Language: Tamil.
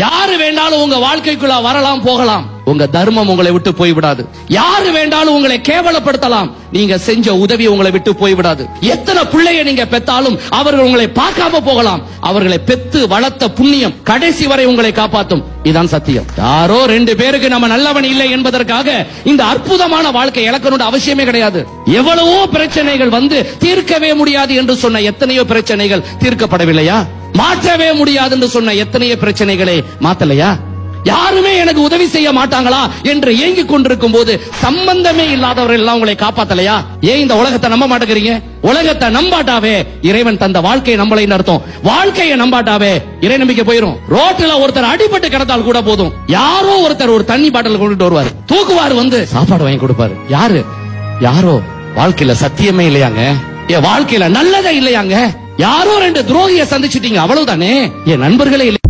யாரு வேண்டாலும் உங்க வாழ்க்கைக்குள்ள வரலாம் போகலாம், உங்க தர்மம் உங்களை விட்டு போய்விடாது. யாரு வேண்டாலும் உங்களை கேவலப்படுத்தலாம், நீங்க செஞ்ச உதவி உங்களை விட்டு போய்விடாது. எத்தனை பிள்ளைய நீங்க பெத்தாலும் அவர்கள் உங்களை பார்க்காம போகலாம், அவர்களை பெத்து வளர்த்த புண்ணியம் கடைசி வரை உங்களை காப்பாற்றும். இதான் சத்தியம். யாரோ 2 பேருக்கு நம்ம நல்லவன் இல்லை என்பதற்காக இந்த அற்புதமான வாழ்க்கை இழக்கணும்னு அவசியமே கிடையாது. எவ்வளவோ பிரச்சனைகள் வந்து தீர்க்கவே முடியாது என்று சொன்ன எத்தனையோ பிரச்சனைகள் தீர்க்கப்படவில்லையா? மாற்றவே முடியாது என்று சொன்ன எத்தனையோ பிரச்சனைகளை மாத்தலையா? யாருமே எனக்கு உதவி செய்ய மாட்டாங்களா என்று ஏங்கிக் கொண்டிருக்கும் போது சம்பந்தமே இல்லாதவர்கள் எல்லாம் உங்களை காப்பாத்தலையா? ஏன் இந்த உலகத்தை நம்ப மாட்டேங்கிறீங்க? உலகத்தை நம்பாட்டாவே இறைவன் தந்த வாழ்க்கையை நம்பலை அர்த்தம். வாழ்க்கையை நம்பாட்டாவே இறை நம்பிக்கை போயிரும். ரோட்ல ஒருத்தர் அடிபட்டு கிடந்தால் கூட போதும், யாரோ ஒருத்தர் ஒரு தண்ணி பாட்டில் கொண்டுட்டு வருவார், தூக்குவார், வந்து சாப்பாடு வாங்கி கொடுப்பாரு. யாரு? யாரோ வாழ்க்கையில சத்தியமே இல்லையாங்க, என் வாழ்க்கையில நல்லதே இல்லையாங்க, யாரோ 2 துரோகியை சந்திச்சிட்டீங்க, அவ்வளவுதானே. என் நண்பர்களே இல்லை.